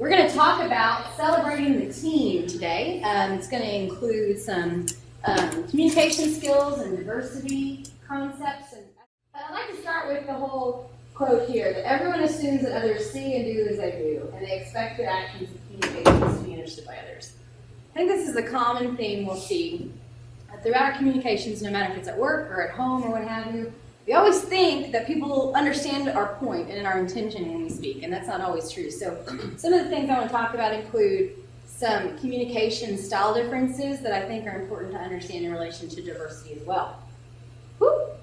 We're going to talk about celebrating the team today. It's going to include some communication skills and diversity concepts. And I'd like to start with the whole quote here, that everyone assumes that others see and do as they do, and they expect their actions and communications to be understood by others. I think this is a common theme we'll see throughout our communications, no matter if it's at work or at home or what have you. We always think that people understand our point and our intention when we speak, and that's not always true. So some of the things I want to talk about include some communication style differences that I think are important to understand in relation to diversity as well. So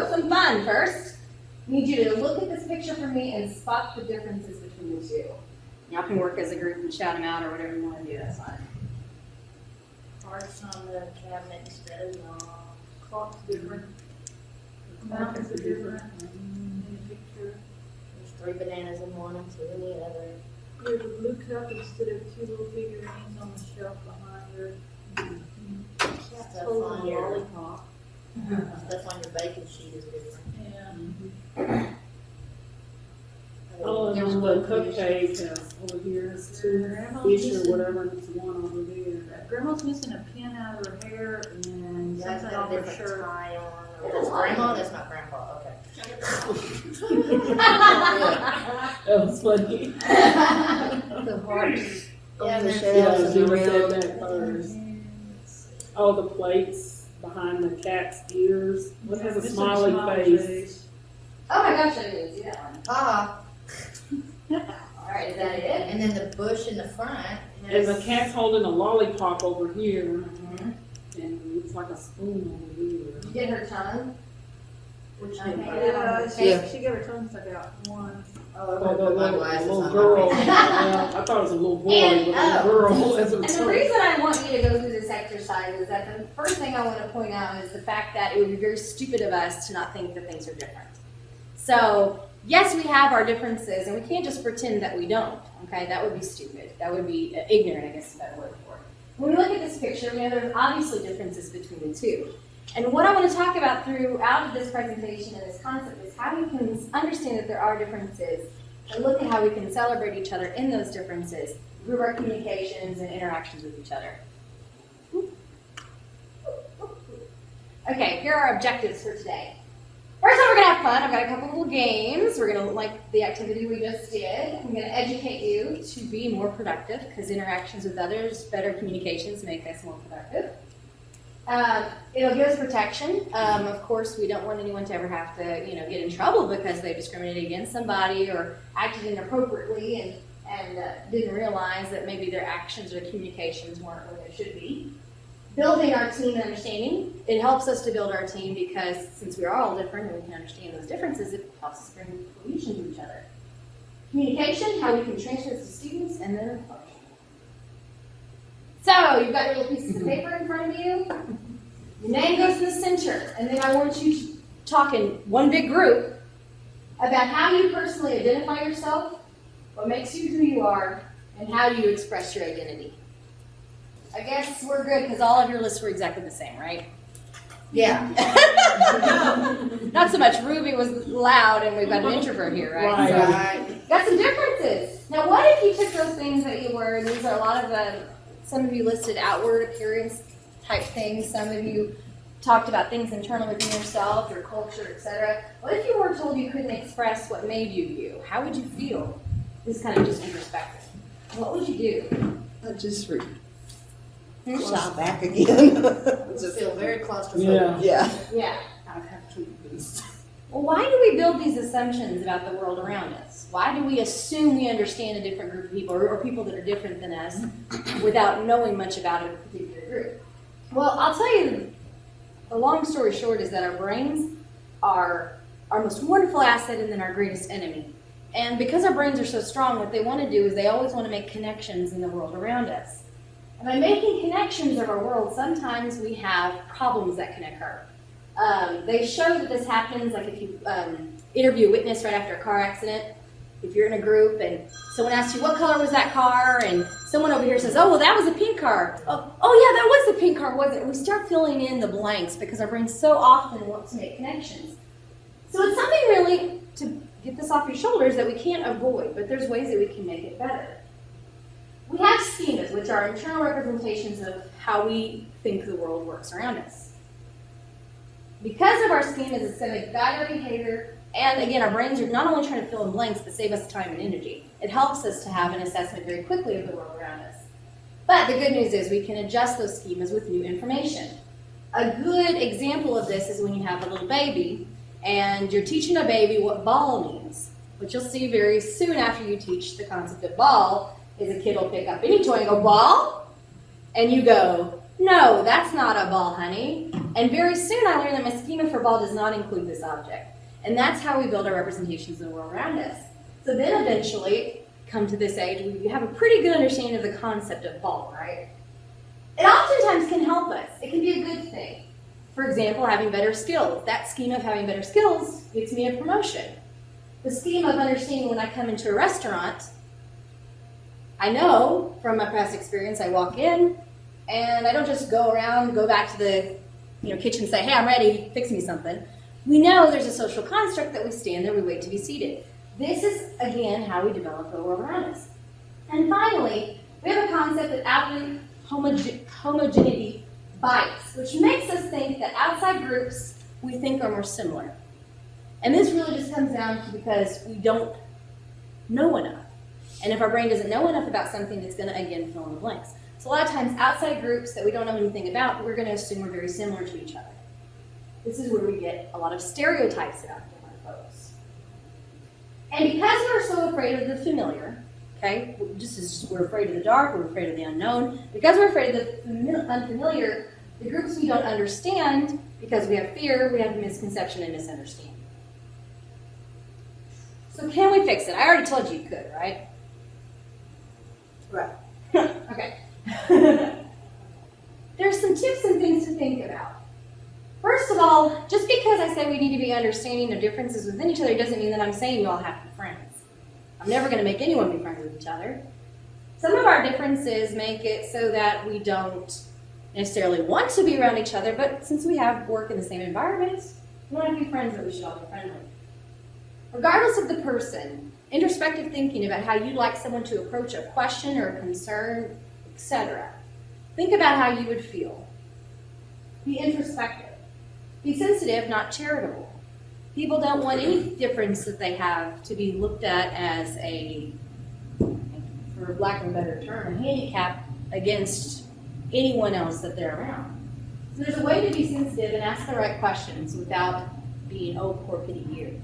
some fun first. I need you to look at this picture for me and spot the differences between the two. Y'all can work as a group and shout them out or whatever you want to do, that's fine. Hearts on the cabinet instead of clock's different. Mountains are different in the picture. There's 3 bananas in one and 2 in the other. There's a blue cup instead of 2 little figurines on the shelf behind her. Stuff on your lollipop. Stuff on your baking sheet is different. Yeah. Oh, and there's the cupcake over here is 2 fish or whatever, and it's 1 over there. Grandma's missing a pin out of her hair and That's something got on a her different shirt. tie on. That's grandma, that's not grandpa, okay. That was funny. The hearts Yeah, on the that's- shelves Yeah, and Zena around. said that first. Oh, the plates behind the cat's ears. What has a Missing smiley face? Oh my gosh, I didn't see that one. Ah, All right, is that it? and then the bush in the front. And the cat's holding a lollipop over here, Mm-hmm. and it's like a spoon over here. You get her tongue? Which Okay. one? Yeah, she got her tongue stuck out. One. Oh, Oh, the put my little, glasses little on. girl. Yeah, I thought it was a little boy, And- but a little girl. As a And the tongue. reason I want you to go through this exercise is that the first thing I want to point out is the fact that it would be very stupid of us to not think that things are different. So, yes, we have our differences, and we can't just pretend that we don't, okay? That would be stupid. That would be ignorant, I guess is a better word for it. When we look at this picture, we know there's obviously differences between the two. And what I want to talk about throughout this presentation and this concept is how we can understand that there are differences and look at how we can celebrate each other in those differences, improve our communications and interactions with each other. Okay, here are our objectives for today. First off, we're going to have fun. I've got a couple little games. We're going to, like the activity we just did, I'm going to educate you to be more productive because interactions with others, better communications make us more productive. It'll give us protection. Of course, we don't want anyone to ever have to, get in trouble because they discriminated against somebody or acted inappropriately and didn't realize that maybe their actions or communications weren't where they should be. Building our team and understanding. It helps us to build our team because since we are all different and we can understand those differences, it helps us bring cohesion to each other. Communication, how we can transfer this to students, and then function. So, you've got your little pieces of paper in front of you. Your name goes in the center, and then I want you to talk in one big group about how you personally identify yourself, what makes you who you are, and how you express your identity. I guess we're good because all of your lists were exactly the same, right? Yeah. Not so much. Ruby was loud, and we've got an introvert here, right? Right. So, Right. got some differences. Now, what if you took those things that you were, and these are a lot of some of you listed outward appearance type things. Some of you talked about things internal within yourself, your culture, etc. What if you were told you couldn't express what made you you? How would you feel? This is kind of just introspective. What would you do? I just shot back again. Just feel very claustrophobic. Yeah. Yeah. Yeah. I have to do this. Well, why do we build these assumptions about the world around us? Why do we assume we understand a different group of people or people that are different than us without knowing much about a particular group? Well, I'll tell you, the long story short is that our brains are our most wonderful asset and then our greatest enemy. And because our brains are so strong, what they want to do is they always want to make connections in the world around us. And by making connections of our world, sometimes we have problems that can occur. They show that this happens, like if you interview a witness right after a car accident, if you're in a group and someone asks you, what color was that car? And someone over here says, oh, well, that was a pink car. Oh, yeah, that was the pink car, wasn't it? We start filling in the blanks because our brains so often want to make connections. So it's something really to get this off your shoulders that we can't avoid, but there's ways that we can make it better. We have schemas, which are internal representations of how we think the world works around us. Because of our schemas, it's going to guide our behavior, and again, our brains are not only trying to fill in blanks, but save us time and energy. It helps us to have an assessment very quickly of the world around us. But the good news is we can adjust those schemas with new information. A good example of this is when you have a little baby, and you're teaching a baby what ball means. What you'll see very soon after you teach the concept of ball is a kid will pick up any toy and go, ball? And you go, no, that's not a ball, honey. And very soon I learned that my schema for ball does not include this object. And that's how we build our representations of the world around us. So then eventually, come to this age, we have a pretty good understanding of the concept of ball, right? It oftentimes can help us. It can be a good thing. For example, having better skills. That schema of having better skills gets me a promotion. The schema of understanding when I come into a restaurant, I know from my past experience, I walk in and I don't just go around, go back to the kitchen and say, hey, I'm ready, fix me something. We know there's a social construct that we stand there, we wait to be seated. This is, again, how we develop the world around us. And finally, we have a concept that outward homogeneity bias, which makes us think that outside groups we think are more similar. And this really just comes down to because we don't know enough. And if our brain doesn't know enough about something, it's going to, again, fill in the blanks. So a lot of times, outside groups that we don't know anything about, we're going to assume we're very similar to each other. This is where we get a lot of stereotypes about different folks. And because we're so afraid of the familiar, okay, we're afraid of the dark, we're afraid of the unknown. Because we're afraid of the unfamiliar, the groups we don't understand, because we have fear, we have misconception and misunderstanding. So can we fix it? I already told you could, right? Right. Okay. There's some tips and things to think about. First of all, just because I say we need to be understanding of differences within each other doesn't mean that I'm saying you all have to be friends. I'm never going to make anyone be friends with each other. Some of our differences make it so that we don't necessarily want to be around each other, but since we have work in the same environment, we want to be friends that we should all be friendly. Regardless of the person, introspective thinking about how you'd like someone to approach a question or a concern, etc. Think about how you would feel. Be introspective. Be sensitive, not charitable. People don't want any difference that they have to be looked at as a, for lack of a better term, a handicap against anyone else that they're around. So there's a way to be sensitive and ask the right questions without being, oh, poor pity you.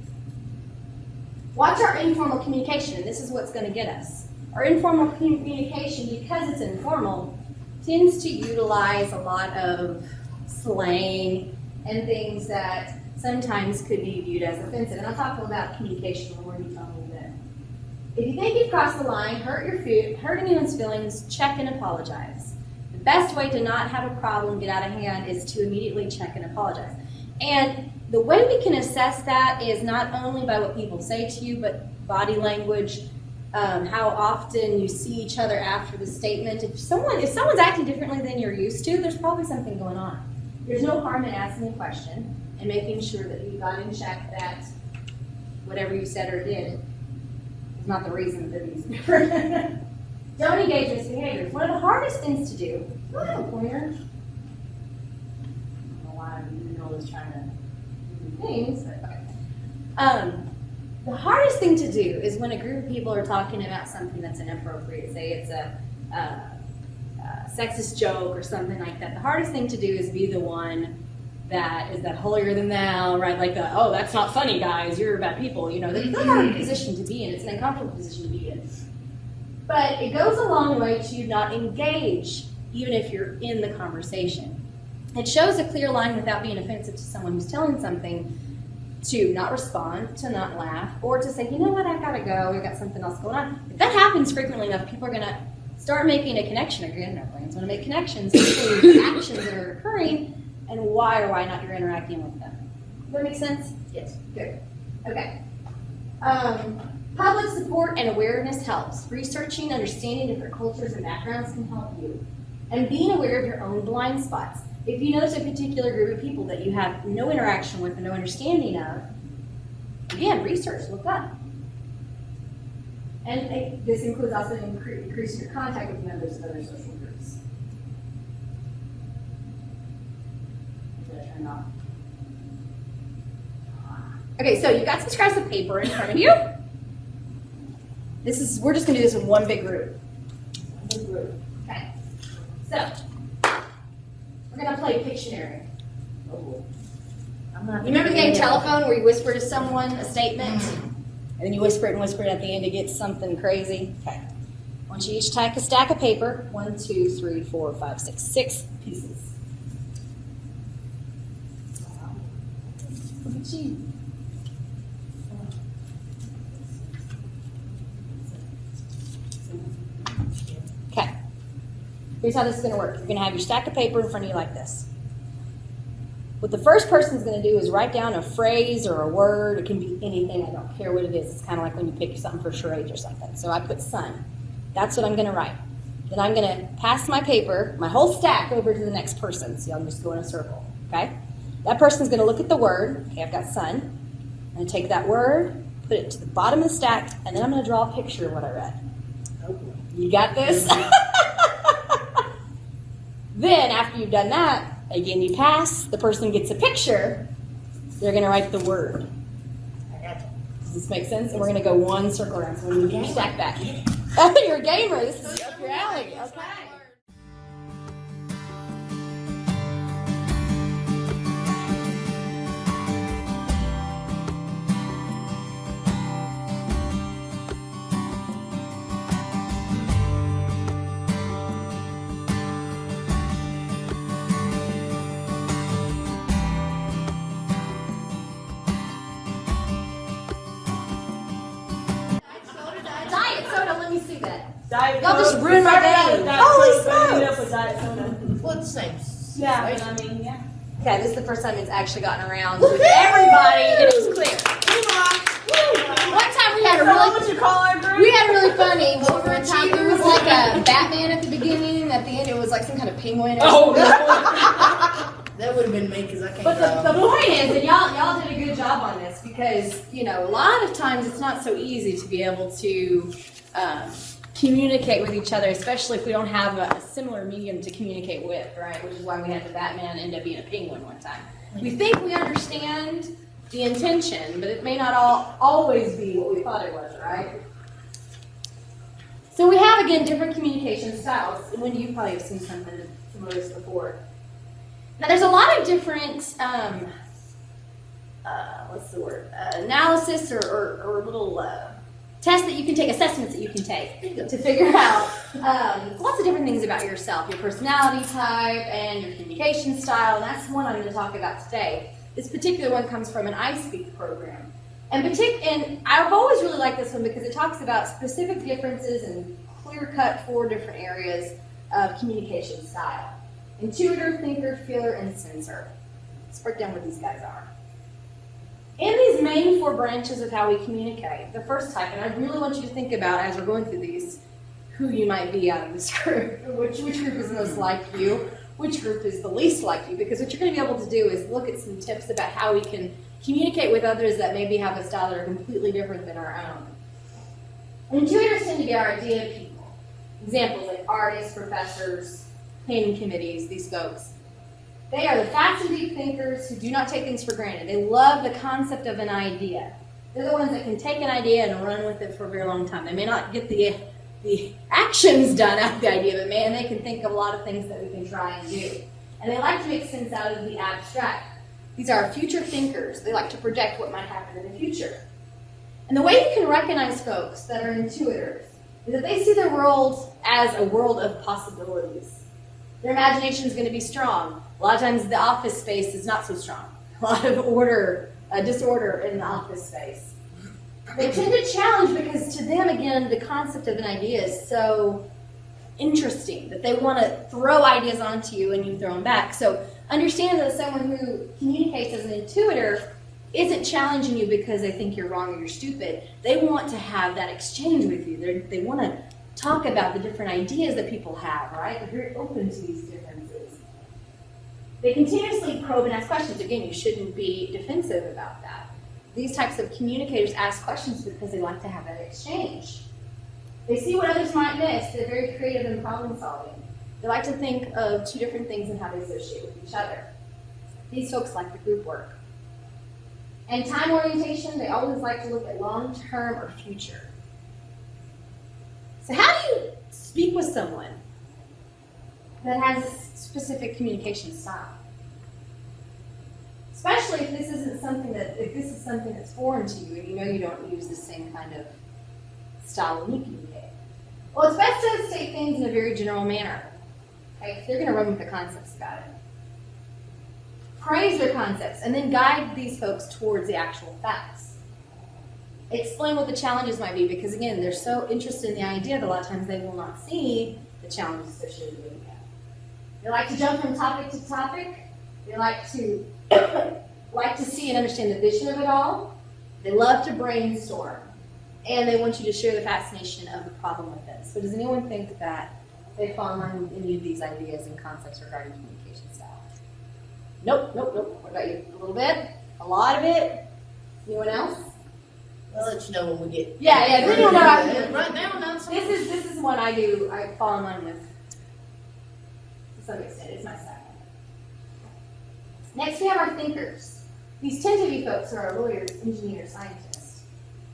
Watch our informal communication, and this is what's going to get us. Our informal communication, because it's informal, tends to utilize a lot of slang and things that sometimes could be viewed as offensive. And I'll talk about communication in more detail in a little bit. If you think you've crossed the line, hurt anyone's feelings, check and apologize. The best way to not have a problem get out of hand is to immediately check and apologize. And the way we can assess that is not only by what people say to you, but body language, how often you see each other after the statement. If someone's acting differently than you're used to, there's probably something going on. There's no harm in asking a question and making sure that you got in check that whatever you said or did is not the reason that he's different. Don't engage in misbehaviors. One of the hardest things to do, pointer. I don't know why I'm always trying to do things, but okay. The hardest thing to do is when a group of people are talking about something that's inappropriate, say it's a sexist joke or something like that. The hardest thing to do is be the one that is that holier than thou, right? Like the, oh, that's not funny, guys. You're bad people. That's not a hard position to be in. It's an uncomfortable position to be in. But it goes a long way to not engage, even if you're in the conversation. It shows a clear line without being offensive to someone who's telling something, to not respond, to not laugh, or to say, you know what, I've got to go, we've got something else going on. If that happens frequently enough, people are going to start making a connection. Again, our brains want to make connections between the actions that are occurring and why or why not you're interacting with them. Does that make sense? Yes. Good. Okay. Public support and awareness helps. Researching, understanding different cultures and backgrounds can help you. And being aware of your own blind spots. If you notice a particular group of people that you have no interaction with and no understanding of, Again, research, look up. And this includes also increasing your contact with members of other social groups. Did I turn it off? Okay, so you've got some scraps of paper in front of you. We're just gonna do this in one big group. Okay. So, we're gonna play Pictionary. I'm not. You remember the game Telephone where you whisper to someone a statement? And then you whisper it and whisper it at the end to get something crazy? Okay. I want you each take a stack of paper. 1, 2, 3, 4, 5, 6, 6 pieces. Look at you. Okay. Here's how this is going to work. You're going to have your stack of paper in front of you like this. What the first person's going to do is write down a phrase or a word. It can be anything. I don't care what it is. It's kind of like when you pick something for charades or something. So I put sun. That's what I'm going to write. Then I'm going to pass my paper, my whole stack, over to the next person. So I'll just go in a circle. Okay? That person's going to look at the word. Okay, I've got sun. I'm going to take that word, put it to the bottom of the stack, and then I'm going to draw a picture of what I read. You got this? Then, after you've done that, again, you pass, the person gets a picture, they're going to write the word. Does this make sense? And we're going to go one circle around, so we're going to move your stack back. You're a gamer. This is up your alley. Okay. Diet soda, let me see that. Diet Y'all just Coke. ruined my day. Holy Holy smokes. Well, it's the same. Yeah, but I mean, yeah. Okay, this is the first time it's actually gotten around with everybody, and it was clear. One time we had a What really, you call our group? we had a really funny one time. It was like a Batman at the beginning, and at the end it was like some kind of penguin. Or Oh, That would have been me because I can't But the draw. point is that y'all did a good job on this because, you know, a lot of times it's not so easy to be able to communicate with each other, especially if we don't have a similar medium to communicate with, right? Which is why we had the Batman end up being a penguin one time. We think we understand the intention, but it may not always be what we thought it was, right? So we have, again, different communication styles. Wendy, you probably have seen something similar to this before. Now, there's a lot of different, analysis or little tests that you can take, assessments that you can take to figure out lots of different things about yourself, your personality type and your communication style. And that's one I'm going to talk about today. This particular one comes from an iSpeak program. And I've always really liked this one because it talks about specific differences in clear-cut 4 different areas of communication style. Intuitor, thinker, feeler, and sensor. Let's break down what these guys are. In these main 4 branches of how we communicate, the first type, and I really want you to think about as we're going through these, who you might be out of this group, which group is most like you, which group is the least like you, because what you're going to be able to do is look at some tips about how we can communicate with others that maybe have a style that are completely different than our own. Intuitors tend to be our idea people. Examples like artists, professors, planning committees, these folks. They are the fast and deep thinkers who do not take things for granted. They love the concept of an idea. They're the ones that can take an idea and run with it for a very long time. They may not get the actions done out of the idea, but man, they can think of a lot of things that we can try and do. And they like to make sense out of the abstract. These are future thinkers. They like to project what might happen in the future. And the way you can recognize folks that are intuitors is that they see their world as a world of possibilities. Their imagination is going to be strong. A lot of times the office space is not so strong. A lot of disorder in the office space. They tend to challenge because to them, again, the concept of an idea is so interesting that they want to throw ideas onto you and you throw them back. So understand that someone who communicates as an intuitor isn't challenging you because they think you're wrong or you're stupid. They want to have that exchange with you. They want to talk about the different ideas that people have, right? They're very open to these differences. They continuously probe and ask questions. Again, you shouldn't be defensive about that. these types of communicators ask questions because they like to have that exchange. They see what others might miss. They're very creative in problem solving. They like to think of two different things and how they associate with each other. These folks like the group work. And time orientation, they always like to look at long-term or future. So how do you speak with someone that has a specific communication style? Especially if this is something that's foreign to you and you know you don't use the same kind of style when you communicate. Well, it's best to state things in a very general manner. Okay, if they're going to run with the concepts about it. Praise their concepts and then guide these folks towards the actual facts. Explain what the challenges might be because, again, they're so interested in the idea that a lot of times they will not see the challenges associated with it. They like to jump from topic to topic. They like to see and understand the vision of it all. They love to brainstorm. And they want you to share the fascination of the problem with them. So does anyone think that they fall in line with any of these ideas and concepts regarding communication style? Nope. What about you? A little bit? A lot of it? Anyone else? We'll let you know when we get. Yeah, we don't know. Right now, not so much. This is one I fall in line with to some extent. It's my style. Next we have our thinkers. These tend to be folks who are lawyers, engineers, scientists.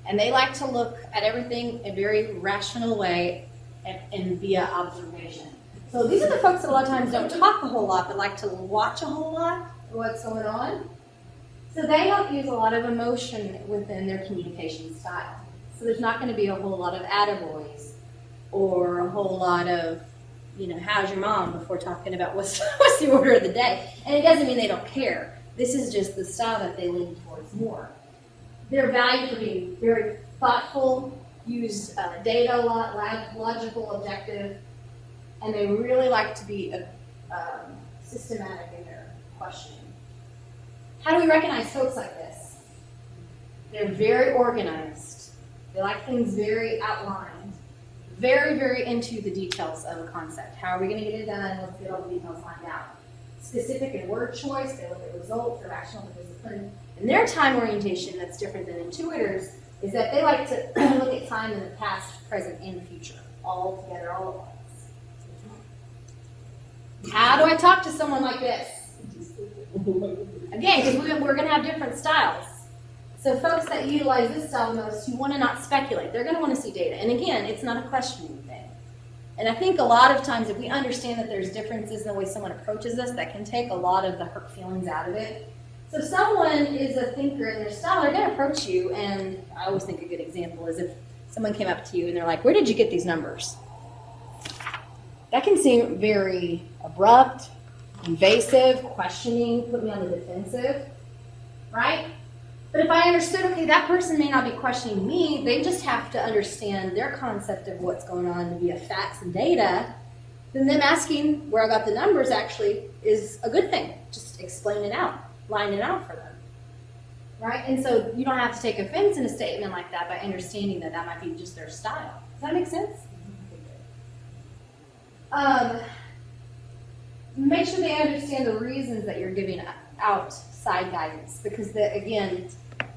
And they like to look at everything in a very rational way and via observation. So these are the folks that a lot of times don't talk a whole lot, but like to watch a whole lot of what's going on. So they don't use a lot of emotion within their communication style. So there's not going to be a whole lot of attaboys or a whole lot of, how's your mom before talking about what's the order of the day. And it doesn't mean they don't care. This is just the style that they lean towards more. They're valued for being very thoughtful, use data a lot, logical, objective, and they really like to be systematic in their questioning. How do we recognize folks like this? They're very organized. They like things very outlined. Very, very into the details of a concept. How are we going to get it done? Let's get all the details lined out. Specific in word choice. They look at results. They're rational and disciplined. And their time orientation that's different than intuitors is that they like to look at time in the past, present, and future. All together, all at once. How do I talk to someone like this? Again, because we're going to have different styles. So folks that utilize this style the most, who want to not speculate, they're going to want to see data. And again, it's not a questioning thing. And I think a lot of times if we understand that there's differences in the way someone approaches us, that can take a lot of the hurt feelings out of it. So if someone is a thinker in their style, they're going to approach you, and I always think a good example is if someone came up to you and they're like, where did you get these numbers? That can seem very abrupt, invasive, questioning, put me on the defensive, right? But if I understood, okay, that person may not be questioning me, they just have to understand their concept of what's going on via facts and data, then them asking where I got the numbers actually is a good thing. Just explain it out, line it out for them, right? And so you don't have to take offense in a statement like that by understanding that that might be just their style. Does that make sense? Make sure they understand the reasons that you're giving outside guidance, because again,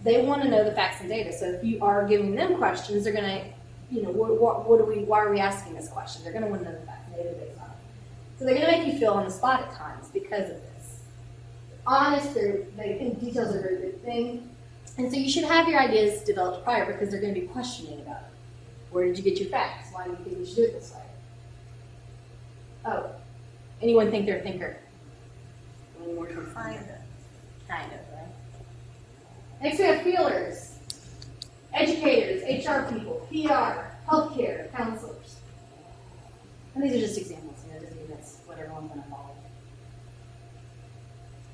they want to know the facts and data. So if you are giving them questions, they're going to, why are we asking this question? They're going to want to know the facts and data based on it. So they're going to make you feel on the spot at times because of this. Honest, they think details are a very good thing. And so you should have your ideas developed prior because they're going to be questioning about it. Where did you get your facts? Why do you think we should do it this way? Oh, anyone think they're a thinker? Any more kind of, right? Next we have feelers, educators, HR people, PR, healthcare, counselors. And these are just examples, it doesn't mean that's what everyone's going to follow.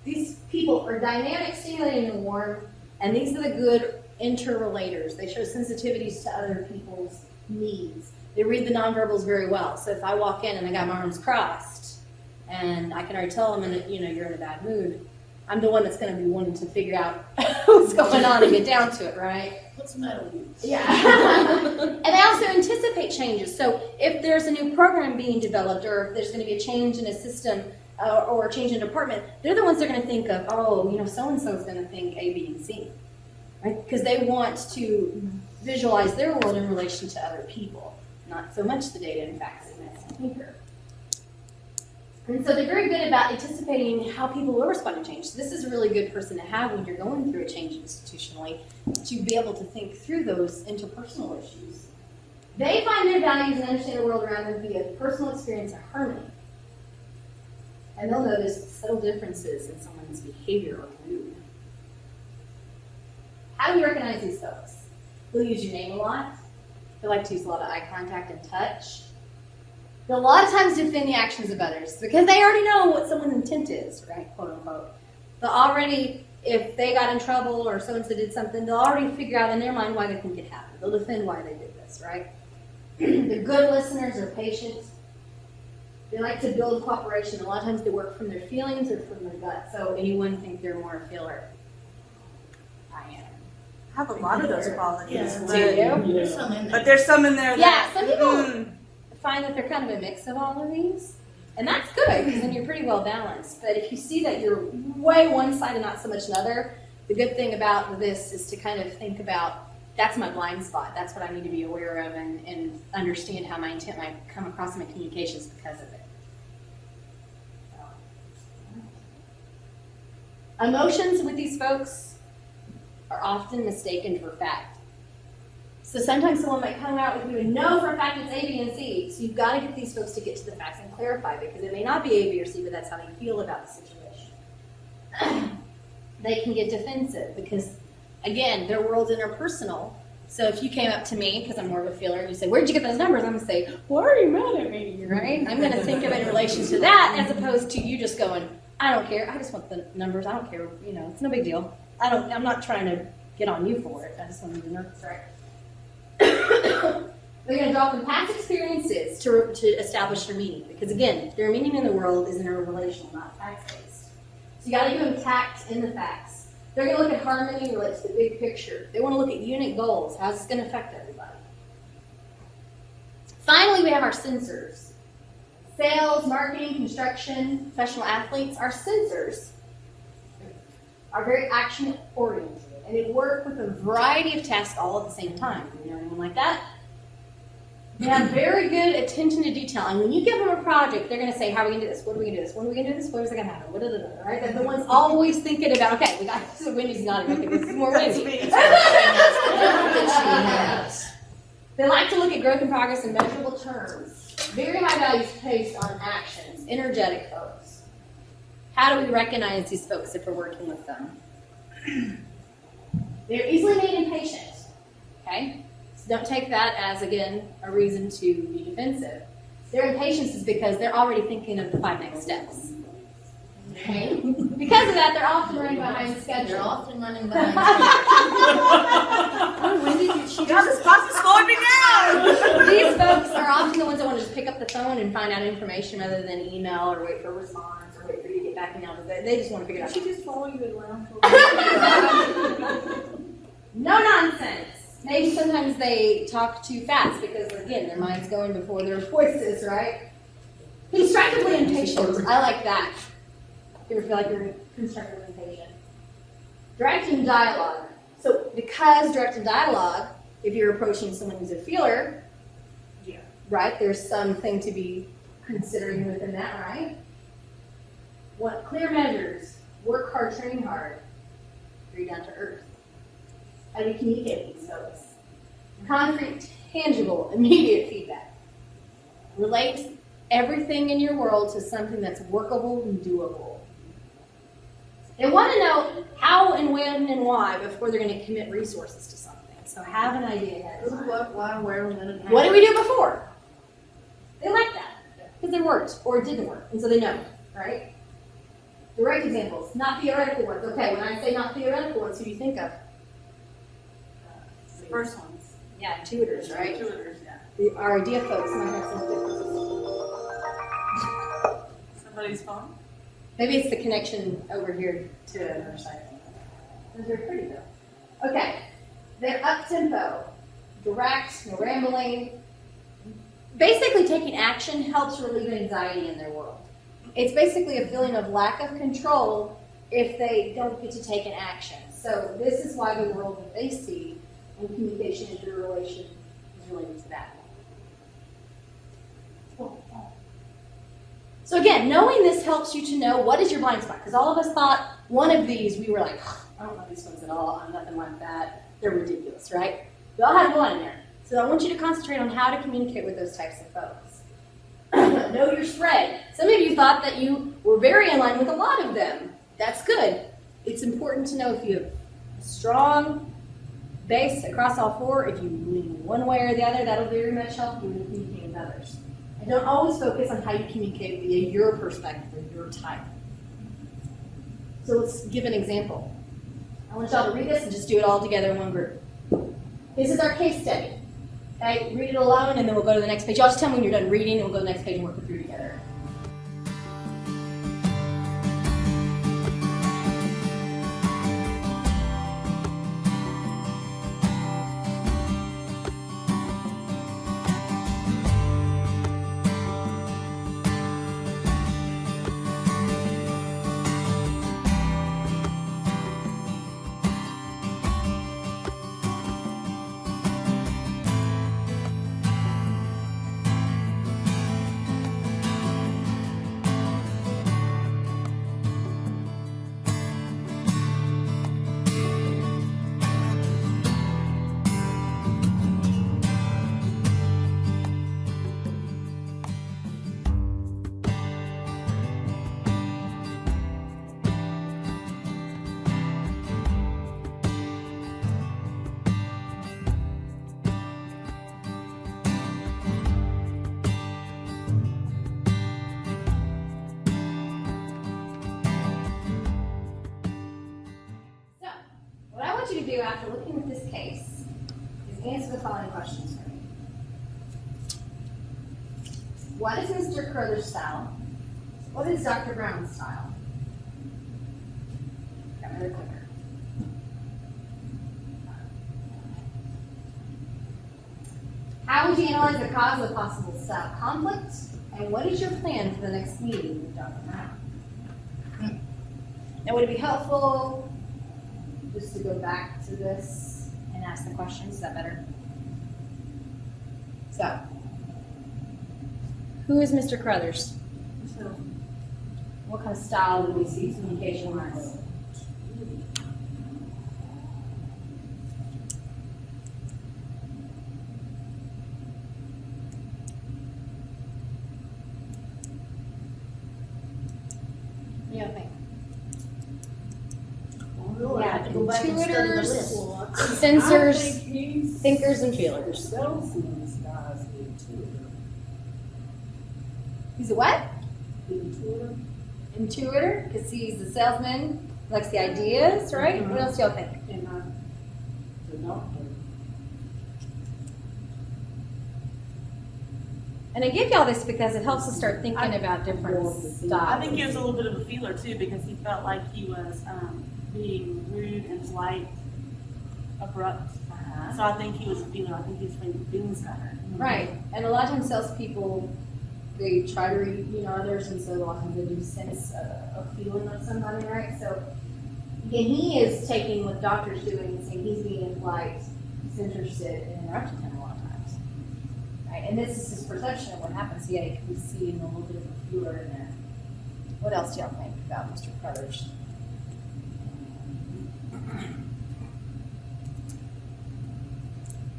These people are dynamic, stimulating, and warm, and these are the good interrelators. They show sensitivities to other people's needs. They read the nonverbals very well. So if I walk in and I got my arms crossed, and I can already tell them, you're in a bad mood, I'm the one that's going to be wanting to figure out what's going on and get down to it, right? What's the matter with you? Yeah. And they also anticipate changes. So if there's a new program being developed, or if there's going to be a change in a system or a change in department, they're the ones that are going to think of, so-and-so is going to think A, B, and C. right? Because they want to visualize their world in relation to other people, not so much the data and facts that Nancy Pinker. And so they're very good about anticipating how people will respond to change. So this is a really good person to have when you're going through a change institutionally, to be able to think through those interpersonal issues. They find their values and understand the world around them via personal experience of harmony. And they'll notice subtle differences in someone's behavior or mood. How do we recognize these folks? They'll use your name a lot. They like to use a lot of eye contact and touch. They'll a lot of times defend the actions of others because they already know what someone's intent is, right? Quote unquote. They'll already, if they got in trouble or so-and-so did something, they'll already figure out in their mind why they think it happened. They'll defend why they did this, right? They're good listeners, they're patient. They like to build cooperation. A lot of times they work from their feelings or from their gut. So anyone think they're more a feeler? I am. I have a lot of those qualities. Yeah. but- Do you? There's some in there. But there's some in there Yeah, that. some people find that they're kind of a mix of all of these. And that's good, because then you're pretty well balanced. But if you see that you're way one side and not so much another, the good thing about this is to kind of think about, that's my blind spot. That's what I need to be aware of and understand how my intent might come across in my communications because of it. Emotions with these folks are often mistaken for fact. So sometimes someone might come out with you and know for a fact it's A, B, and C. So you've got to get these folks to get to the facts and clarify, because it may not be A, B, or C, but that's how they feel about the situation. They can get defensive because, again, their world's interpersonal. So if you came up to me, because I'm more of a feeler, and you say, "Where'd you get those numbers?" I'm going to say, "Why are you mad at me?" Right? I'm going to think of it in relation to that, as opposed to you just going, "I don't care. I just want the numbers. I don't care. You know, it's no big deal. I'm not trying to get on you for it. I just want you to know it's right." They're going to draw from past experiences to establish their meaning, because again, their meaning in the world is interrelational, not fact-based. So you got to give them tact in the facts. They're going to look at harmony related to the big picture. They want to look at unit goals. How's this going to affect everybody? Finally, we have our sensors. Sales, marketing, construction, professional athletes, our sensors are very action-oriented, and they work with a variety of tasks all at the same time. You know anyone like that? They have very good attention to detail, and when you give them a project, they're going to say, "How are we going to do this? What are we going to do this? When are we going to do this? What is it going to happen?" Right? They're the ones always thinking about, "Okay, we got this." Wendy's nodding. Okay, this is more Wendy. They like to look at growth and progress in measurable terms. Very high values placed on actions. Energetic folks. How do we recognize these folks if we're working with them? They're easily made impatient. Okay? So don't take that as, again, a reason to be defensive. Their impatience is because they're already thinking of the 5 next steps. Okay? Because of that, they're often running behind the They're schedule. often running behind. God, this class is slowing me down. These folks are often the ones that want to just pick up the phone and find out information rather than email or wait for a response or wait for you to get back in now. They just want to figure it out. She just follow you around for No nonsense. Maybe sometimes they talk too fast because, again, their mind's going before their voices, right? Constructively impatient. I like that. You ever feel like you're constructively impatient? Directing dialogue. So because directed dialogue, if you're approaching someone who's a feeler, Yeah. right, there's something to be considering within that, right? What clear measures, work hard, train hard, very down to earth. How do you communicate with these folks? Concrete, tangible, immediate feedback. Relate everything in your world to something that's workable and doable. They want to know how and when and why before they're going to commit resources to something. So have an idea ahead of time. What, why, where, when, and how. What did we do before? They like that because it worked or it didn't work, and so they know, right? Direct examples, not theoretical ones. Okay, when I say not theoretical ones, who do you think of? The first ones. Yeah, tutors, right? Tutors, yeah. Our idea folks might have some differences. Somebody's phone? Maybe it's the connection over here to another side. Those are pretty though. Okay, they're up tempo, direct, no rambling. Basically, taking action helps relieve anxiety in their world. It's basically a feeling of lack of control if they don't get to take an action. So this is why the world that they see and communication interrelation is related to that. So again, knowing this helps you to know what is your blind spot. Because all of us thought one of these, we were like, I don't know these ones at all. I'm nothing like that. They're ridiculous, right? We all had one in there. So I want you to concentrate on how to communicate with those types of folks. Know your spread. Some of you thought that you were very in line with a lot of them. That's good. It's important to know if you have a strong base across all four. If you lean one way or the other, that'll very much help you in communicating with others. And don't always focus on how you communicate via your perspective or your type. So let's give an example. I want y'all to read this and just do it all together in one group. This is our case study. Okay, read it alone and then we'll go to the next page. Y'all just tell me when you're done reading and we'll go to the next page and work it through together. You to do after looking at this case is answer the following questions for me. What is Mr. Carruthers' style? What is Dr. Brown's style? Got another clicker. How would you analyze the cause of possible style conflict? And what is your plan for the next meeting with Dr. Brown? Now, would it be helpful just to go back to this and ask the questions? Is that better? So, who is Mr. Carruthers? What kind of style do we see communication-wise? What do you think? I have to go back and study the list. Sensors, thinkers, and feelers. Salesman's guys intuitive. He's a what? Intuitive. Intuitor, because he's the salesman, likes the ideas, right? Mhm. What else do y'all think? And not the doctor. And I give y'all this because it helps us start thinking about different styles. I think he was a little bit of a feeler too, because he felt like he was being rude and polite, abrupt. So I think he was a feeler. I think he was trying to do things better. Right, and a lot of times salespeople, they try to read, others, and so a lot of times they do sense a feeling of somebody, right? So, again, he is taking what the doctor's doing and saying he's being impolite, he's interested, and interrupting him a lot of times. Right, and this is his perception of what happens. Yeah, you can see a little bit of a feeler in there. What else do y'all think about Mr. Carruthers?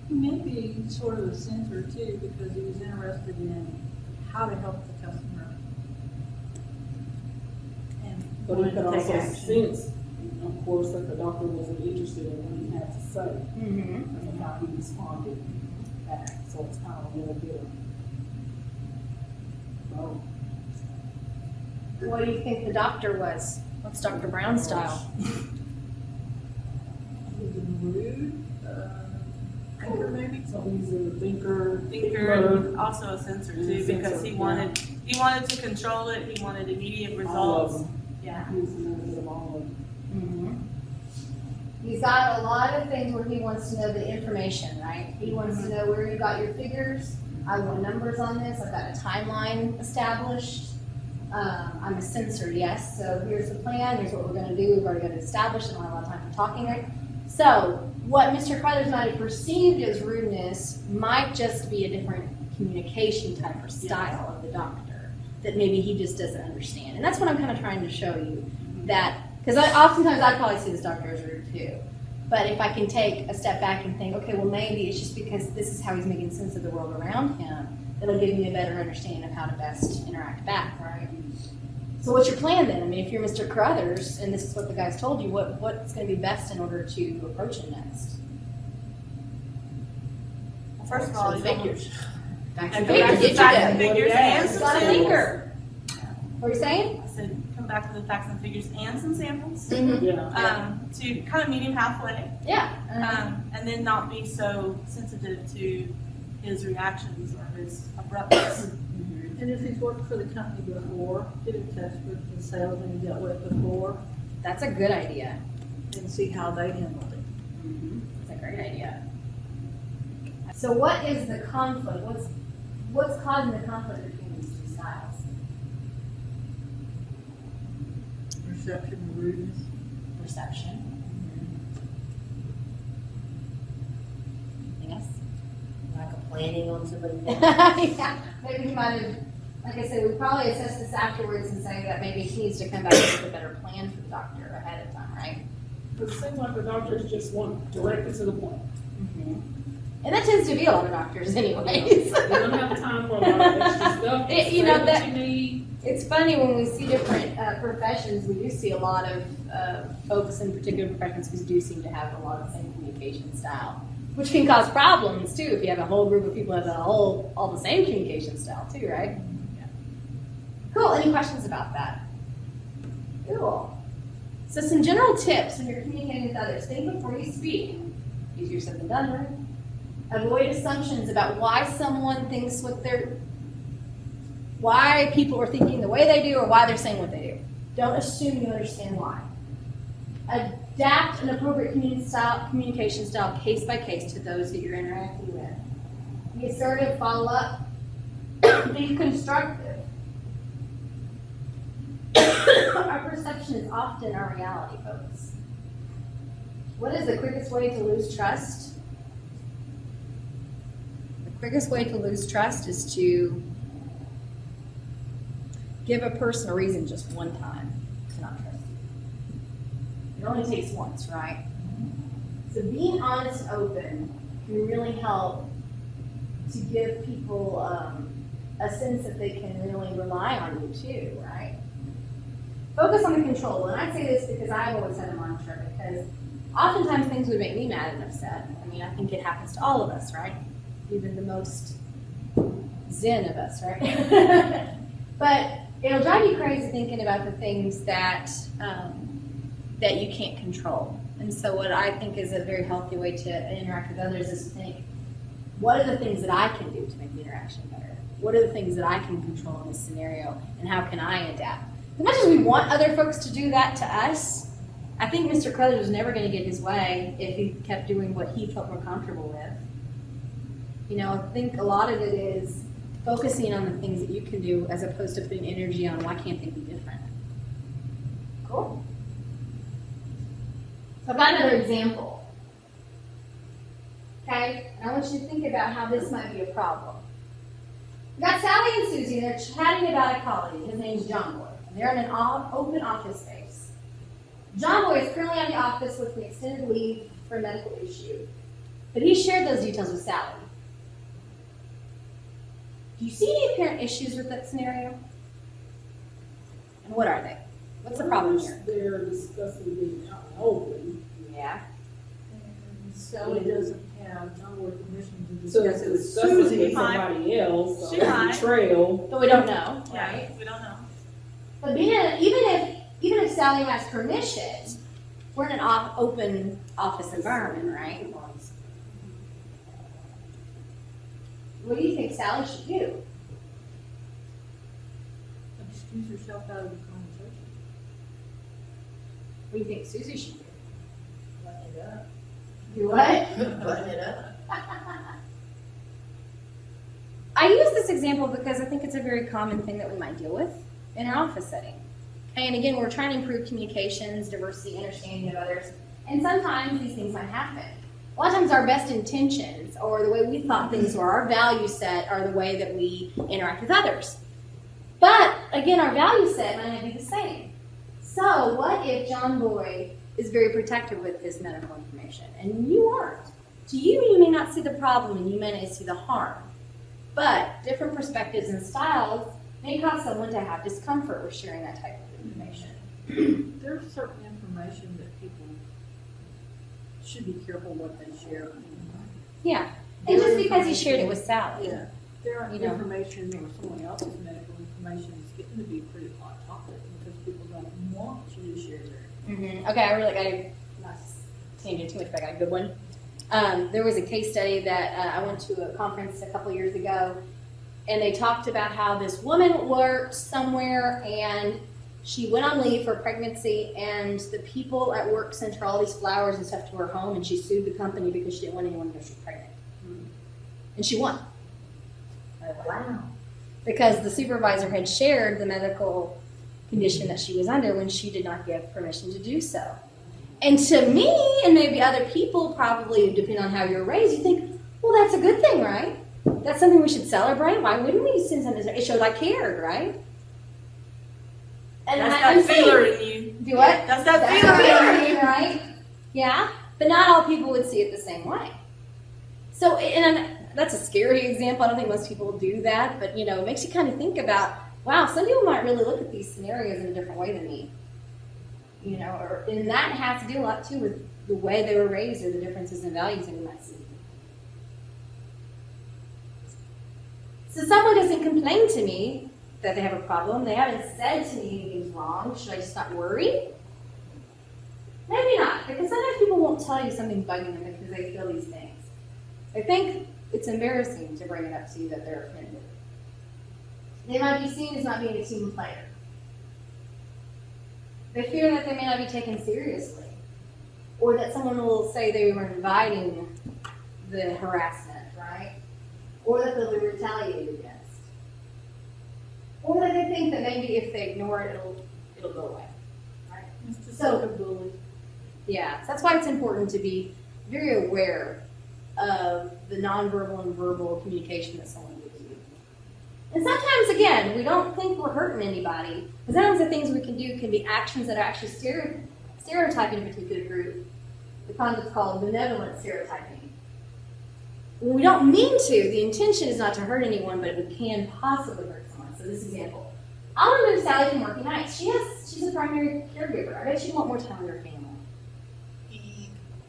Maybe sort of a censor too, because he was interested in how to help the customer. And But he wanted could to take also action. sense, of course, that the doctor wasn't interested in what he had to say Mm-hmm. and how he responded back. So it's kind of a little bit of both. What do you think the doctor was? What's Dr. Brown's style? He was rude, thinker maybe. So he's a thinker. Thinker and also a censor too, And a because censor, he wanted to control it. He wanted immediate All of results. them. Yeah. He's a little bit of all of them. He's got a lot of things where he wants to know the information, right? He wants to know where you got your figures. I want numbers on this. I've got a timeline established. I'm a censor, yes, so here's the plan, here's what we're gonna do, we've already got it established, I don't have a lot of time for talking, right? So, what Mr. Carruthers might have perceived as rudeness might just be a different communication type or style of the doctor that maybe he just doesn't understand. And that's what I'm kind of trying to show you, that, because oftentimes I probably see this doctor as rude too. But if I can take a step back and think, okay, well maybe it's just because this is how he's making sense of the world around him, that'll give me a better understanding of how to best interact back, right? So what's your plan then? I mean, if you're Mr. Carruthers and this is what the guy's told you, what's going to be best in order to approach him next? Well, first of all, you don't- Figures. Facts and and go back figures. to Get facts you and good. figures Yeah. and He's some got a samples. thinker. What are you saying? I said, come back to the facts and figures and some samples, Yeah. to kind of meet him halfway, Yeah. and then not be so sensitive to his reactions or his abruptness. And if he's worked for the company before, get in touch with the salesman he dealt with before That's a good idea. and see how they handled it. That's a great idea. So what is the conflict? What's causing the conflict between these two styles? Perception of rudeness. Perception. Anything else? Like a planning on somebody. Yeah, maybe he might have, like I said, we probably assess this afterwards and say that maybe he needs to come back with a better plan for the doctor ahead of time, right? It seems like the doctors just want directly to the point. And that tends to be a lot of doctors anyways. They don't have time for a lot of extra stuff. It- you Say know, what that- you need. It's funny when we see different professions, we do see a lot of folks in particular professions who do seem to have a lot of the same communication style, which can cause problems too if you have a whole group of people that have all the same communication style too, right? Cool. Any questions about that? Cool. So some general tips when you're communicating with others. Think before you speak. Easier said than done, right? Avoid assumptions about why someone thinks why people are thinking the way they do or why they're saying what they do. Don't assume you understand why. Adapt an appropriate communication style case by case to those that you're interacting with. Be assertive, follow up, be constructive. Our perception is often our reality, folks. What is the quickest way to lose trust? The quickest way to lose trust is to give a person a reason just one time to not trust you. It only takes once, right? So being honest and open can really help to give people a sense that they can really rely on you too, right? Focus on the control. And I say this because I've always had a mantra, because oftentimes things would make me mad and upset. I mean, I think it happens to all of us, right? Even the most zen of us, right? But it'll drive you crazy thinking about the things that that you can't control. And so what I think is a very healthy way to interact with others is to think, what are the things that I can do to make the interaction better? What are the things that I can control in this scenario, and how can I adapt? As much as we want other folks to do that to us, I think Mr. Carruthers was never going to get his way if he kept doing what he felt more comfortable with. You know, I think a lot of it is focusing on the things that you can do as opposed to putting energy on why can't they be different. Cool. So I've got another example. Okay, and I want you to think about how this might be a problem. We've got Sally and Susie, and they're chatting about a colleague. His name's John Boy. And they're in an open office space. John Boy is currently out of the office with an extended leave for a medical issue. But he shared those details with Sally. Do you see any apparent issues with that scenario? And what are they? What's the problem here? They're discussing being out in open. Yeah. And Sally doesn't have John Boy permission to So discuss it's it with discussing with Susie. somebody else, so She it's might. betrayal. But we don't know, right? Right? We don't know. But even if Sally has permission, we're in an open office environment, right? What do you think Sally should do? Excuse herself out of the conversation. What do you think Susie should do? Button it up. Do what? Button it up. I use this example because I think it's a very common thing that we might deal with in our office setting. Okay, and again, we're trying to improve communications, diversity, understanding of others, and sometimes these things might happen. A lot of times our best intentions or the way we thought things were, our value set are the way that we interact with others. But again, our value set might not be the same. So what if John Boy is very protective with his medical information and you aren't? To you, you may not see the problem and you may not see the harm. But different perspectives and styles may cause someone to have discomfort with sharing that type of information. There's certain information that people should be careful what they share. Yeah. And just because he shared it with Sally. Yeah, their You know. information or someone else's medical information is getting to be a pretty hot topic because people don't want you to share their. Okay, I not changing too much, but I got a good one. There was a case study that I went to a conference a couple years ago, and they talked about how this woman worked somewhere and she went on leave for pregnancy, and the people at work sent her all these flowers and stuff to her home, and she sued the company because she didn't want anyone to know she was pregnant. And she won. Wow. Because the supervisor had shared the medical condition that she was under when she did not give permission to do so. And to me, and maybe other people, probably depending on how you're raised, you think, well, that's a good thing, right? That's something we should celebrate. Why wouldn't we send something? It showed I cared, right? And That's I'm that feeler saying, in you. do what? That's that That's feeler a in you. feeling, right? Yeah, but not all people would see it the same way. So, that's a scary example. I don't think most people do that, but it makes you kind of think about, wow, some people might really look at these scenarios in a different way than me. And that has to do a lot too with the way they were raised or the differences in values that we might see. So someone doesn't complain to me that they have a problem. They haven't said to me anything's wrong. Should I just not worry? Maybe not, because sometimes people won't tell you something's bugging them because they feel these things. They think it's embarrassing to bring it up to you that they're offended. They might be seen as not being a team player. They fear that they may not be taken seriously, or that someone will say they were inviting the harassment, right? Or that they'll be retaliated against. Or that they think that maybe if they ignore it, it'll go away, right? It's just So- like a bully. Yeah, so that's why it's important to be very aware of the nonverbal and verbal communication that someone gives you. And sometimes, again, we don't think we're hurting anybody, but sometimes the things we can do can be actions that are actually stereotyping a particular group. The concept's called benevolent stereotyping. When we don't mean to, the intention is not to hurt anyone, but it can possibly hurt someone. So this example. I want to move Sally from working nights. She's a primary caregiver. I bet she'd want more time with her family.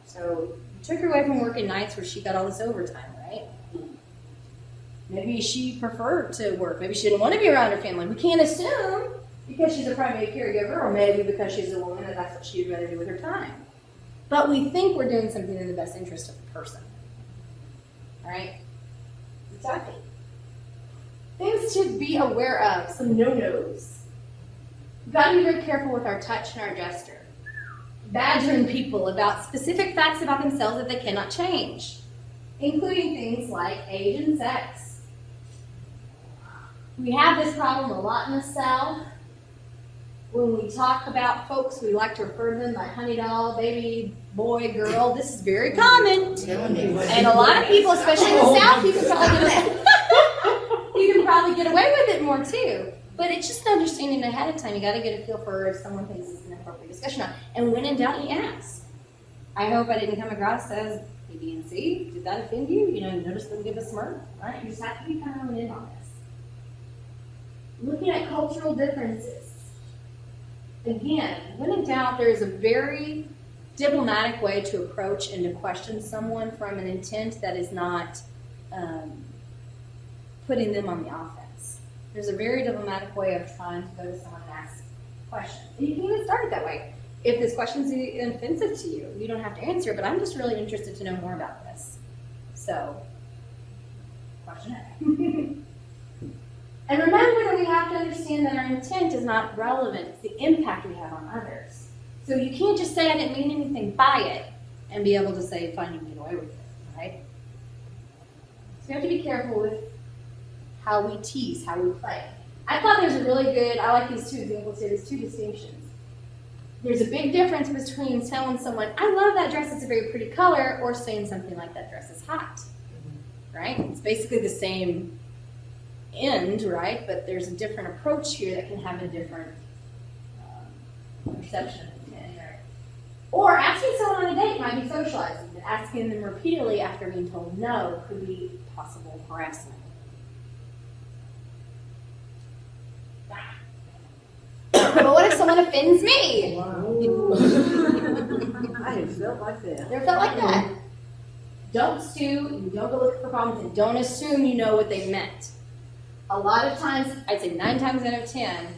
So you took her away from working nights where she got all this overtime, right? Maybe she preferred to work. Maybe she didn't want to be around her family. We can't assume because she's a primary caregiver, or maybe because she's a woman that that's what she'd rather do with her time. But we think we're doing something in the best interest of the person. All right? Exactly. Things to be aware of, some no-nos. We've got to be very careful with our touch and our gesture. Badgering people about specific facts about themselves that they cannot change, including things like age and sex. We have this problem a lot in the South. When we talk about folks, we like to refer to them by honey doll, baby, boy, girl. This is very common. And a lot of people, especially in the South, you can probably get away with it more too. But it's just understanding ahead of time. You got to get a feel for if someone thinks it's an appropriate discussion. And when in doubt, you ask. I hope I didn't come across as A, B, and C. Did that offend you? You notice them give a smirk, right? You just have to be kind of honed in on this. Looking at cultural differences. Again, when in doubt, there is a very diplomatic way to approach and to question someone from an intent that is not putting them on the offense. There's a very diplomatic way of trying to go to someone and ask questions. And you can even start it that way. If this question is offensive to you, you don't have to answer it, but I'm just really interested to know more about this. So, question it. And remember that we have to understand that our intent is not relevant. It's the impact we have on others. So you can't just say I didn't mean anything by it and be able to say, fine, you can get away with it, right? So you have to be careful with how we tease, how we play. I thought there's a really good, I like these two examples here, these two distinctions. There's a big difference between telling someone, I love that dress, it's a very pretty color, or saying something like that dress is hot, right? It's basically the same end, right? But there's a different approach here that can have a different perception of intent. Or asking someone on a date might be socializing, but asking them repeatedly after being told no could be possible harassment. But what if someone offends me? I have felt like that. Never felt like that. Don't stew, and don't go looking for problems, and don't assume you know what they meant. A lot of times, I'd say 9 times out of 10,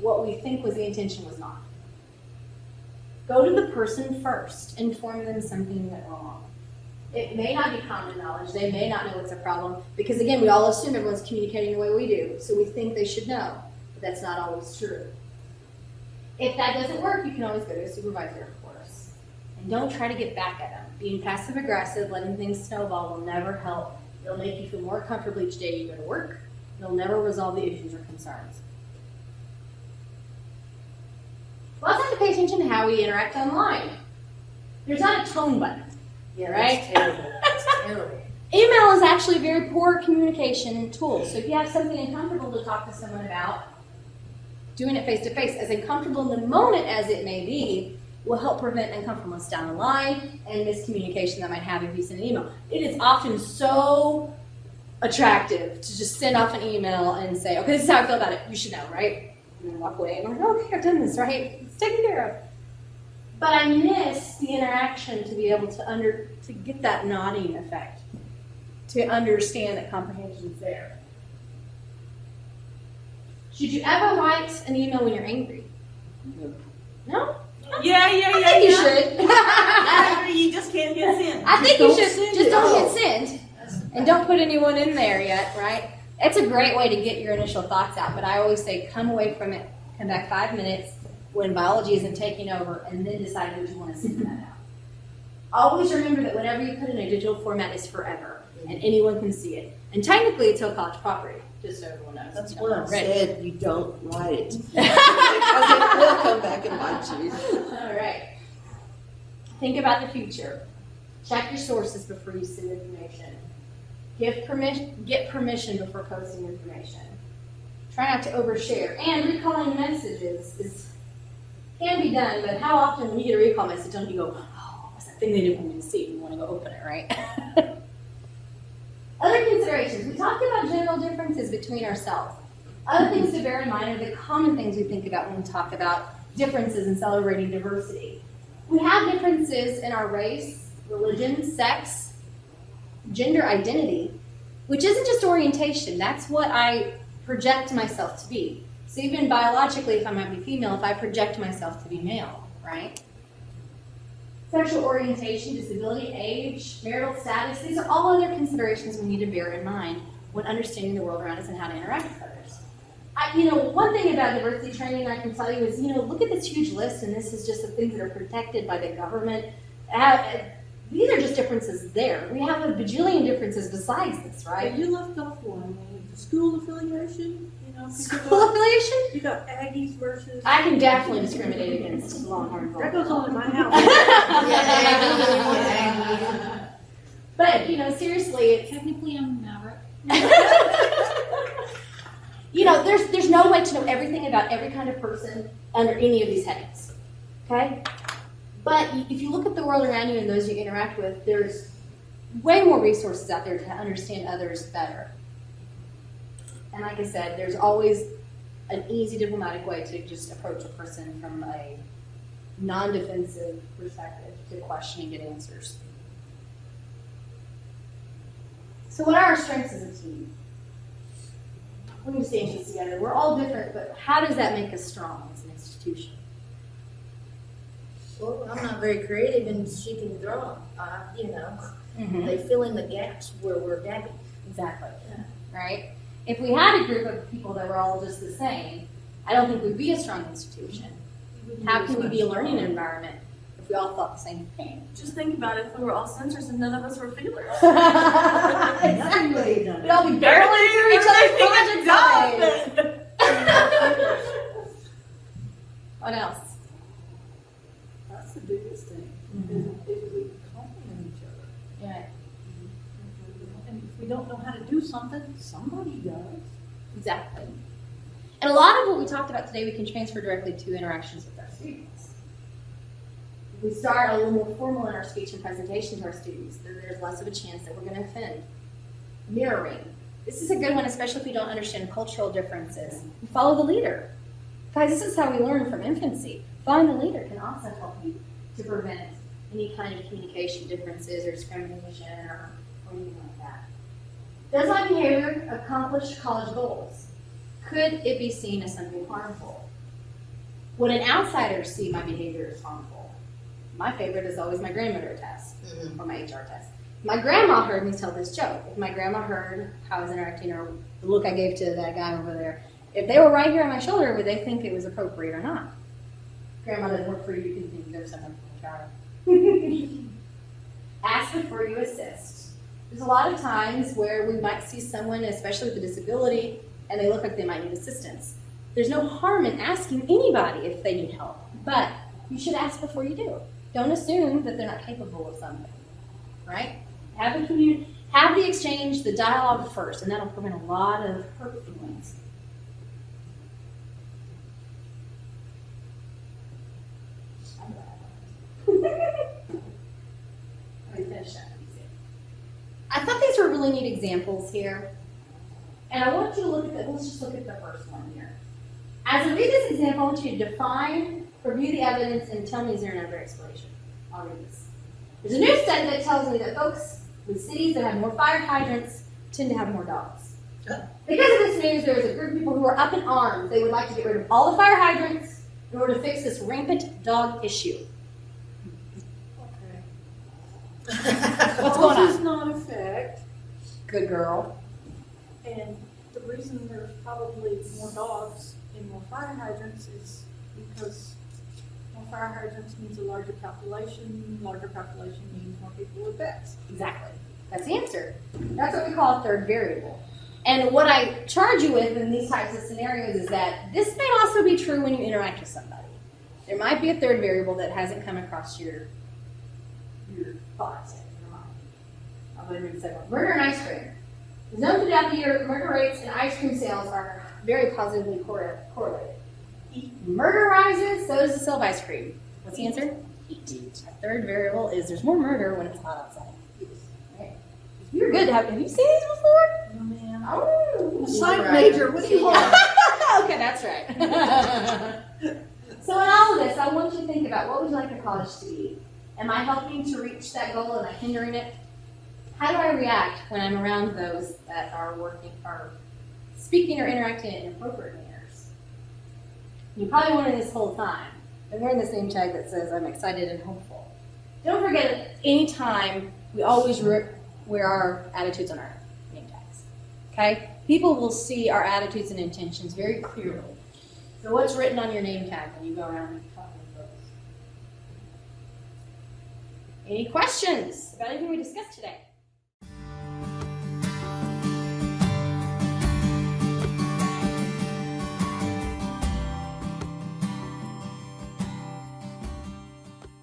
what we think was the intention was not. Go to the person first. Inform them something went wrong. It may not be common knowledge. They may not know it's a problem. Because again, we all assume everyone's communicating the way we do. So we think they should know. But that's not always true. If that doesn't work, you can always go to a supervisor, of course. And don't try to get back at them. Being passive aggressive, letting things snowball will never help. It'll make you feel more comfortable each day you go to work. It'll never resolve the issues or concerns. We also have to pay attention to how we interact online. There's not a tone button. Yeah, Right? that's terrible. That's terrible. Email is actually a very poor communication tool. So if you have something uncomfortable to talk to someone about, doing it face to face, as uncomfortable in the moment as it may be, will help prevent uncomfortableness down the line and miscommunication that might happen if you send an email. It is often so attractive to just send off an email and say, okay, this is how I feel about it. You should know, right? And then walk away and I'm like, okay, I've done this, right? It's taken care of. But I miss the interaction to be able to get that nodding effect, to understand that comprehension is there. Should you ever write an email when you're angry? No? Yeah. I think you should. I agree, you just can't hit send. I think you Don't should. send Just it. don't hit send. And don't put anyone in there yet, right? It's a great way to get your initial thoughts out, but I always say come away from it, come back 5 minutes when biology isn't taking over, and then decide what you want to send that out. Always remember that whatever you put in a digital format is forever, and anyone can see it. And technically, it's still college property, just so everyone knows. That's You know, why I already. said you don't write it. Because it will come back and bite you. All right. Think about the future. Check your sources before you send information. Get permission before posting information. Try not to overshare. And recalling messages can be done, but how often when you get a recall message, don't you go, oh, what's that thing they didn't want me to see? And you want to go open it, right? Other considerations. We talked about general differences between ourselves. Other things to bear in mind are the common things we think about when we talk about differences and celebrating diversity. We have differences in our race, religion, sex, gender identity, which isn't just orientation. That's what I project myself to be. So even biologically, if I might be female, if I project myself to be male, right? Sexual orientation, disability, age, marital status, these are all other considerations we need to bear in mind when understanding the world around us and how to interact with others. One thing about diversity training I can tell you is, look at this huge list, and this is just the things that are protected by the government. These are just differences there. We have a bajillion differences besides this, right? But you left off one, school affiliation, School affiliation? You got Aggies versus. I can definitely discriminate against Longhorn. That goes on in my house. But, seriously, it's... Technically, I'm Maverick. There's no way to know everything about every kind of person under any of these headings, okay? But if you look at the world around you and those you interact with, there's way more resources out there to understand others better. And like I said, there's always an easy diplomatic way to just approach a person from a non-defensive perspective to question and get answers. So what are our strengths as a team? Let me just answer this together. We're all different, but how does that make us strong as an institution? Well, I'm not very creative and she can draw, They fill in the gaps where we're gapping. Exactly. Right? If we had a group of people that were all just the same, I don't think we'd be a strong institution. How can we be a learning environment if we all thought the same thing? Just think about it, if we were all sensors and none of us were feelers. Exactly. We'd all be barreling through each other's projects all day. What else? That's the biggest thing, is we compliment each other. Yeah, And if we don't know how to do something, somebody does. exactly. And a lot of what we talked about today, we can transfer directly to interactions with our students. If we start a little more formal in our speech and presentation to our students, then there's less of a chance that we're going to offend. Mirroring. This is a good one, especially if you don't understand cultural differences. Follow the leader. Guys, this is how we learn from infancy. Find the leader can also help you to prevent any kind of communication differences or discrimination or anything like that. Does my behavior accomplish college goals? Could it be seen as something harmful? Would an outsider see my behavior as harmful? My favorite is always my grandmother test or my HR test. My grandma heard me tell this joke. If my grandma heard how I was interacting or the look I gave to that guy over there, if they were right here on my shoulder, would they think it was appropriate or not? Grandma doesn't work for you, you can think of someone to try. Ask before you assist. There's a lot of times where we might see someone, especially with a disability, and they look like they might need assistance. There's no harm in asking anybody if they need help, but you should ask before you do. Don't assume that they're not capable of something, right? Have the exchange, the dialogue first, and that'll prevent a lot of hurt feelings. Let me finish that. I thought these were really neat examples here. And I want you to look at let's just look at the first one here. As I read this example, I want you to define, review the evidence, and tell me is there another explanation. I'll read this. There's a new study that tells me that folks with cities that have more fire hydrants tend to have more dogs. Because of this news, there was a group of people who were up in arms. They would like to get rid of all the fire hydrants in order to fix this rampant dog issue. What's going Cause on? is not effect, Good girl. and the reason there's probably more dogs and more fire hydrants is because more fire hydrants means a larger population means more people with pets. Exactly. That's the answer. That's what we call a third variable. And what I charge you with in these types of scenarios is that this may also be true when you interact with somebody. There might be a third variable that hasn't come across your thoughts yet, your mind. I'll go ahead and read the second one. Murder and ice cream. It's known throughout the year murder rates and ice cream sales are very positively correlated. Murder rises, so does the sale of ice cream. What's the answer? Heat. A third variable is there's more murder when it's hot outside. Right. You're good. Have you seen these before? No, ma'am. Oh, Psych major, what do you want? Okay, that's right. So in all of this, I want you to think about what would you like your college to be? Am I helping to reach that goal? Am I hindering it? How do I react when I'm around those that are speaking or interacting in inappropriate manners? You're probably wondering this whole time. I'm wearing this name tag that says I'm excited and hopeful. Don't forget, anytime we always wear our attitudes on our name tags. Okay? People will see our attitudes and intentions very clearly. So what's written on your name tag when you go around and talk with folks? Any questions about anything we discussed today?